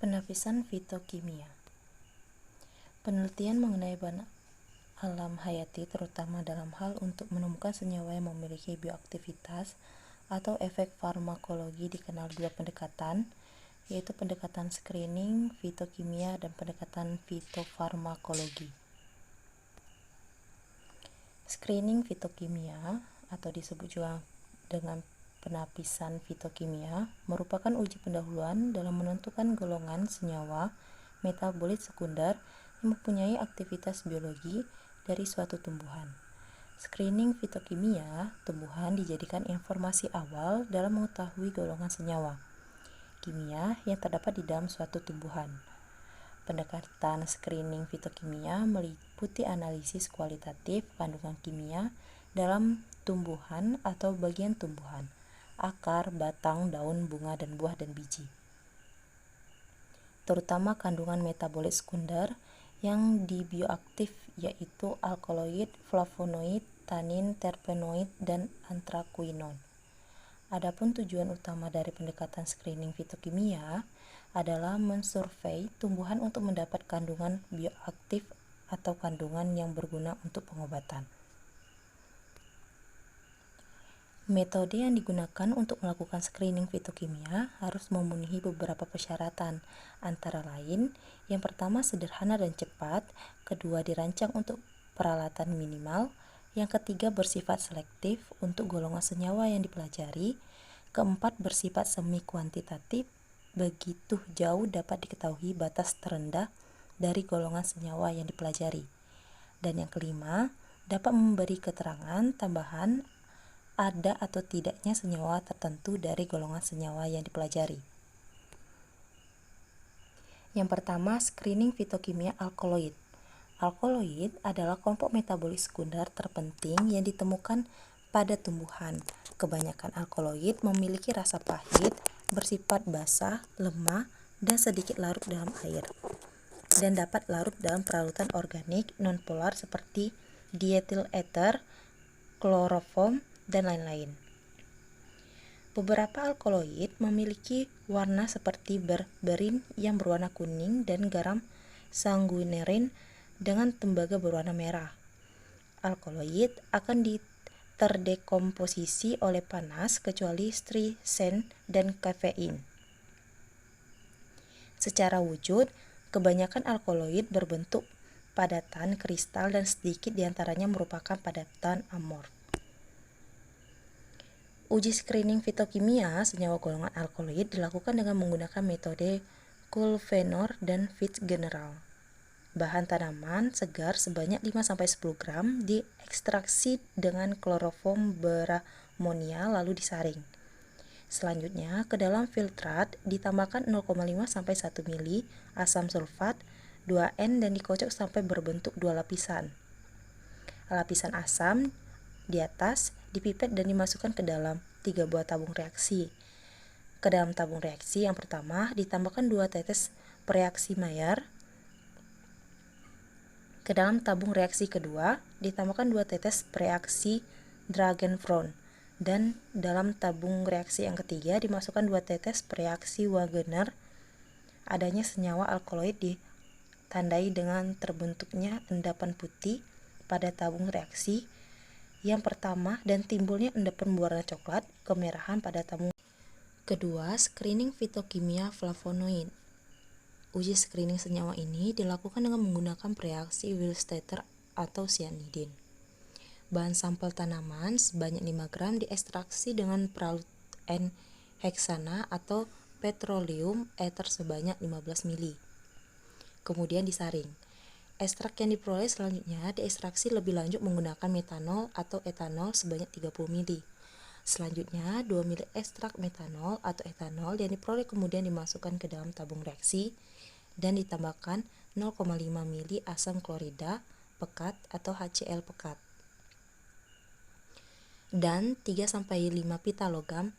Penapisan fitokimia. Penelitian mengenai bahan alam hayati terutama dalam hal untuk menemukan senyawa yang memiliki bioaktivitas atau efek farmakologi dikenal dua pendekatan, yaitu pendekatan screening fitokimia dan pendekatan fitofarmakologi. Screening fitokimia atau disebut juga dengan penapisan fitokimia merupakan uji pendahuluan dalam menentukan golongan senyawa metabolit sekunder yang mempunyai aktivitas biologi dari suatu tumbuhan. Screening fitokimia tumbuhan dijadikan informasi awal dalam mengetahui golongan senyawa kimia yang terdapat di dalam suatu tumbuhan. Pendekatan screening fitokimia meliputi analisis kualitatif kandungan kimia dalam tumbuhan atau bagian tumbuhan, akar, batang, daun, bunga, dan buah dan biji, terutama kandungan metabolit sekunder yang dibioaktif, yaitu alkaloid, flavonoid, tanin, terpenoid, dan antrakuinon. Adapun tujuan utama dari pendekatan screening fitokimia adalah mensurvei tumbuhan untuk mendapat kandungan bioaktif atau kandungan yang berguna untuk pengobatan. Metode yang digunakan untuk melakukan screening fitokimia harus memenuhi beberapa persyaratan, antara lain, yang pertama sederhana dan cepat, kedua dirancang untuk peralatan minimal, yang ketiga bersifat selektif untuk golongan senyawa yang dipelajari, keempat bersifat semi kuantitatif, begitu jauh dapat diketahui batas terendah dari golongan senyawa yang dipelajari, dan yang kelima dapat memberi keterangan tambahan ada atau tidaknya senyawa tertentu dari golongan senyawa yang dipelajari. Yang pertama, screening fitokimia alkaloid. Alkaloid adalah kelompok metabolit sekunder terpenting yang ditemukan pada tumbuhan. Kebanyakan alkaloid memiliki rasa pahit, bersifat basah, lemah, dan sedikit larut dalam air, dan dapat larut dalam perarutan organik nonpolar seperti diethyl ether, kloroform, dan lain-lain. Beberapa alkaloid memiliki warna seperti berberin yang berwarna kuning dan garam sanguinerin dengan tembaga berwarna merah. Alkaloid akan terdekomposisi oleh panas kecuali striscen dan kafein. Secara wujud, kebanyakan alkaloid berbentuk padatan kristal dan sedikit diantaranya merupakan padatan amorf. Uji screening fitokimia senyawa golongan alkaloid dilakukan dengan menggunakan metode Kulvenor dan Fitzgerald. Bahan tanaman segar sebanyak 5-10 gram diekstraksi dengan kloroform beramonia lalu disaring. Selanjutnya, ke dalam filtrat ditambahkan 0,5-1 ml asam sulfat 2N dan dikocok sampai berbentuk dua lapisan. Lapisan asam di atas dipipet dan dimasukkan ke dalam 3 buah tabung reaksi. Ke dalam tabung reaksi yang pertama ditambahkan 2 tetes pereaksi Maillard. Ke dalam tabung reaksi kedua ditambahkan 2 tetes pereaksi Dragenfrond, dan dalam tabung reaksi yang ketiga dimasukkan 2 tetes pereaksi Wagener. Adanya senyawa alkaloid ditandai dengan terbentuknya endapan putih pada tabung reaksi yang pertama dan timbulnya endapan berwarna coklat kemerahan pada tabung kedua. Screening fitokimia flavonoid. Uji screening senyawa ini dilakukan dengan menggunakan reaksi Willstetter atau cyanidin. Bahan sampel tanaman sebanyak 5 gram diekstraksi dengan peralut N-heksana atau petroleum ether sebanyak 15 ml. Kemudian disaring. Ekstrak yang diperoleh selanjutnya diekstraksi lebih lanjut menggunakan metanol atau etanol sebanyak 30 ml. Selanjutnya, 2 ml ekstrak metanol atau etanol yang diperoleh kemudian dimasukkan ke dalam tabung reaksi dan ditambahkan 0,5 ml asam klorida pekat atau HCl pekat dan 3-5 pita logam.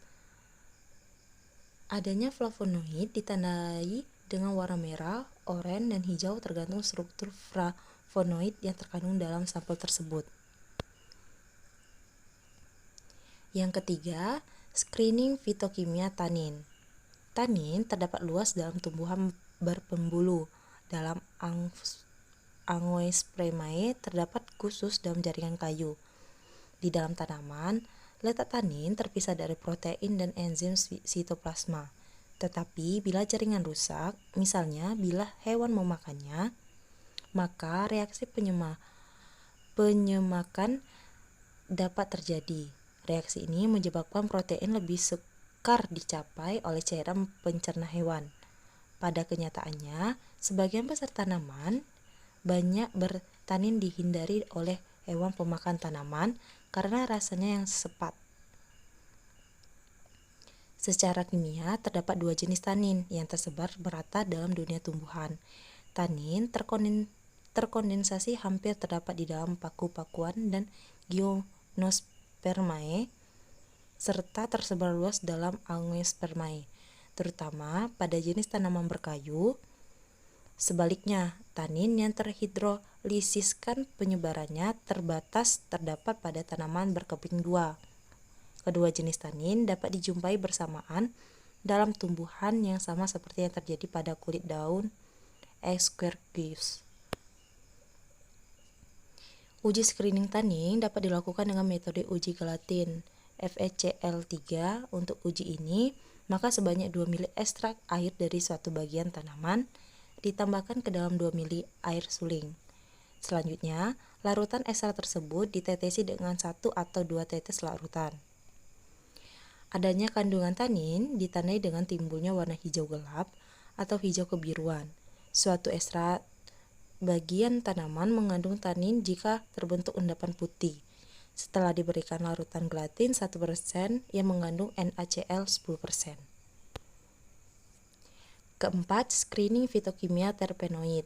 Adanya flavonoid ditandai dengan warna merah, oranye, dan hijau tergantung struktur flavonoid yang terkandung dalam sampel tersebut. Yang ketiga, screening fitokimia tanin. Tanin terdapat luas dalam tumbuhan berpembulu. Dalam Angiospermae terdapat khusus dalam jaringan kayu. Di dalam tanaman, letak tanin terpisah dari protein dan enzim sitoplasma. Tetapi bila jaringan rusak, misalnya bila hewan memakannya, maka reaksi penyemakan dapat terjadi. Reaksi ini menyebabkan protein lebih sukar dicapai oleh cairan pencerna hewan. Pada kenyataannya, sebagian besar tanaman banyak bertanin dihindari oleh hewan pemakan tanaman karena rasanya yang sepat. Secara kimia, terdapat dua jenis tanin yang tersebar merata dalam dunia tumbuhan. Tanin terkondensasi hampir terdapat di dalam paku-pakuan dan Gymnospermae, serta tersebar luas dalam Angiospermae, terutama pada jenis tanaman berkayu. Sebaliknya, tanin yang terhidrolisiskan penyebarannya terbatas terdapat pada tanaman berkeping dua. Kedua jenis tanin dapat dijumpai bersamaan dalam tumbuhan yang sama seperti yang terjadi pada kulit daun Aspergillus. Uji screening tanin dapat dilakukan dengan metode uji gelatin FeCl3. Untuk uji ini, maka sebanyak 2 ml ekstrak air dari suatu bagian tanaman ditambahkan ke dalam 2 ml air suling. Selanjutnya, larutan ekstrak tersebut ditetesi dengan 1 atau 2 tetes larutan. Adanya kandungan tanin ditandai dengan timbulnya warna hijau gelap atau hijau kebiruan. Suatu ekstrak bagian tanaman mengandung tanin jika terbentuk endapan putih. Setelah diberikan larutan gelatin 1% yang mengandung NaCl 10%. Keempat, screening fitokimia terpenoid.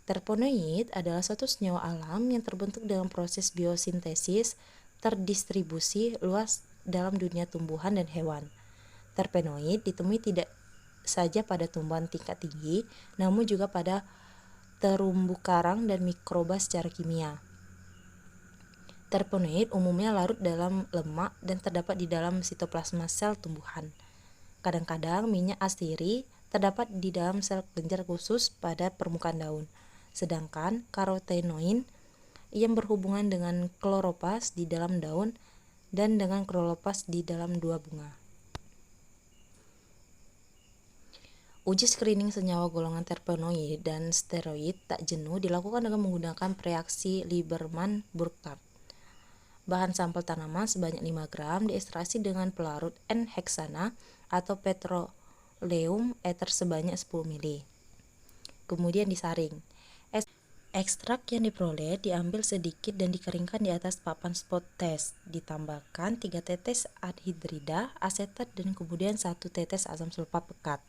Terpenoid adalah suatu senyawa alam yang terbentuk dalam proses biosintesis terdistribusi luas dalam dunia tumbuhan dan hewan. Terpenoid ditemui tidak saja pada tumbuhan tingkat tinggi, namun juga pada terumbu karang dan mikroba secara kimia. Terpenoid umumnya larut dalam lemak dan terdapat di dalam sitoplasma sel tumbuhan. Kadang-kadang minyak astiri terdapat di dalam sel kelenjar khusus pada permukaan daun, sedangkan karotenoid yang berhubungan dengan kloroplast di dalam daun dan dengan kloroplast di dalam dua bunga. Uji screening senyawa golongan terpenoid dan steroid tak jenuh dilakukan dengan menggunakan reaksi Lieberman-Burkhardt. Bahan sampel tanaman sebanyak 5 gram diekstraksi dengan pelarut N-heksana atau petroleum ether sebanyak 10 ml. Kemudian disaring. Ekstrak yang diperoleh diambil sedikit dan dikeringkan di atas papan spot test. Ditambahkan 3 tetes anhidrida asetat dan kemudian 1 tetes asam sulfat pekat.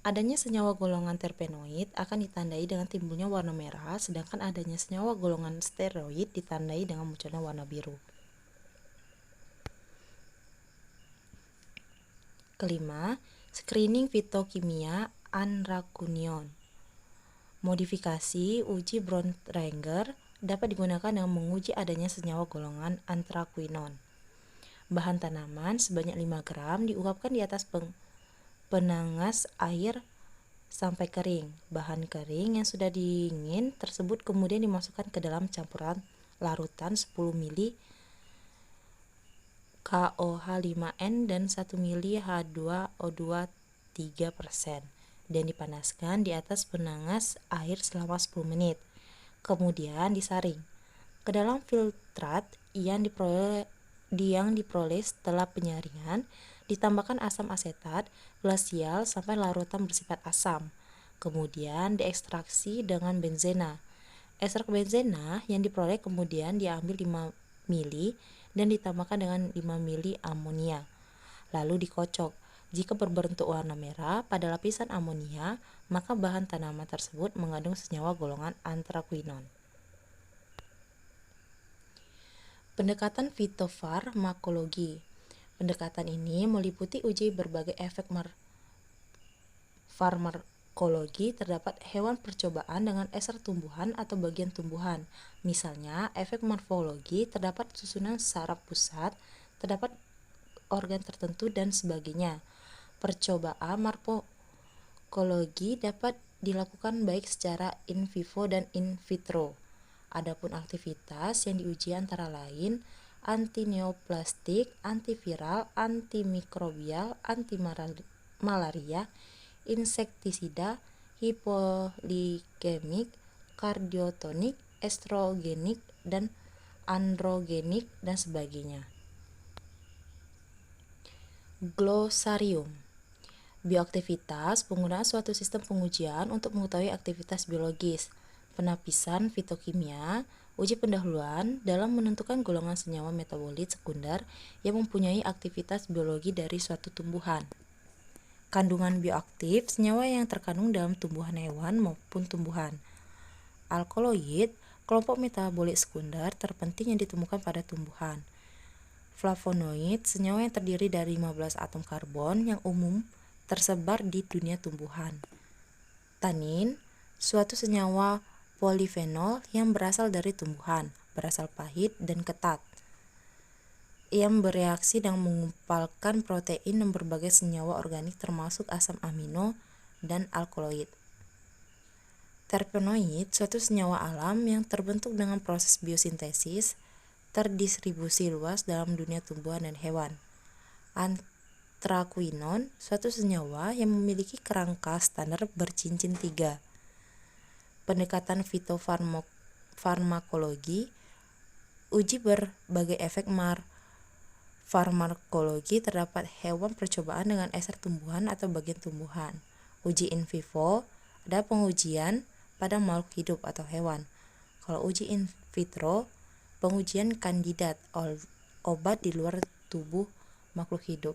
Adanya senyawa golongan terpenoid akan ditandai dengan timbulnya warna merah, sedangkan adanya senyawa golongan steroid ditandai dengan munculnya warna biru. Kelima, screening fitokimia anthraquinone. Modifikasi uji Bronsrenger dapat digunakan dengan menguji adanya senyawa golongan anthraquinone. Bahan tanaman sebanyak 5 gram diungkapkan di atas penangas air sampai kering. Bahan kering yang sudah dingin tersebut kemudian dimasukkan ke dalam campuran larutan 10 ml KOH5N dan 1 ml H2O2 3% dan dipanaskan di atas penangas air selama 10 menit. Kemudian disaring ke dalam filtrat yang diperoleh setelah penyaringan. Ditambahkan asam asetat glasial sampai larutan bersifat asam. Kemudian diekstraksi dengan benzena. Ekstrak benzena yang diperoleh kemudian diambil 5 ml dan ditambahkan dengan 5 ml amonia. Lalu dikocok. Jika berbentuk warna merah pada lapisan amonia, maka bahan tanaman tersebut mengandung senyawa golongan anthraquinone. Pendekatan fitofarmakologi. Pendekatan ini meliputi uji berbagai efek farmakologi terdapat hewan percobaan dengan ekstrak tumbuhan atau bagian tumbuhan. Misalnya, efek morfologi terdapat susunan saraf pusat, terdapat organ tertentu dan sebagainya. percobaan farmakologi dapat dilakukan baik secara in vivo dan in vitro. Adapun aktivitas yang diuji antara lain antineoplastik, antiviral, antimikrobial, antimalaria, insektisida, hipolikemik, kardiotonik, estrogenik, dan androgenik, dan sebagainya. Glosarium. Bioaktivitas, penggunaan suatu sistem pengujian untuk mengetahui aktivitas biologis, penapisan fitokimia, uji pendahuluan dalam menentukan golongan senyawa metabolit sekunder yang mempunyai aktivitas biologi dari suatu tumbuhan. Kandungan bioaktif, senyawa yang terkandung dalam tumbuhan hewan maupun tumbuhan. Alkaloid, kelompok metabolit sekunder terpenting yang ditemukan pada tumbuhan. Flavonoid, senyawa yang terdiri dari 15 atom karbon yang umum tersebar di dunia tumbuhan. Tanin, suatu senyawa polifenol yang berasal dari tumbuhan, berasal pahit dan ketat, yang bereaksi dan mengumpalkan protein dan berbagai senyawa organik termasuk asam amino dan alkaloid. Terpenoid, suatu senyawa alam yang terbentuk dengan proses biosintesis, terdistribusi luas dalam dunia tumbuhan dan hewan. Anthraquinone, suatu senyawa yang memiliki kerangka standar bercincin 3. Pendekatan fitofarmakologi, uji berbagai efek farmakologi terdapat hewan percobaan dengan ekstrak tumbuhan atau bagian tumbuhan. Uji in vivo, ada pengujian pada makhluk hidup atau hewan. Kalau uji in vitro, pengujian kandidat obat di luar tubuh makhluk hidup.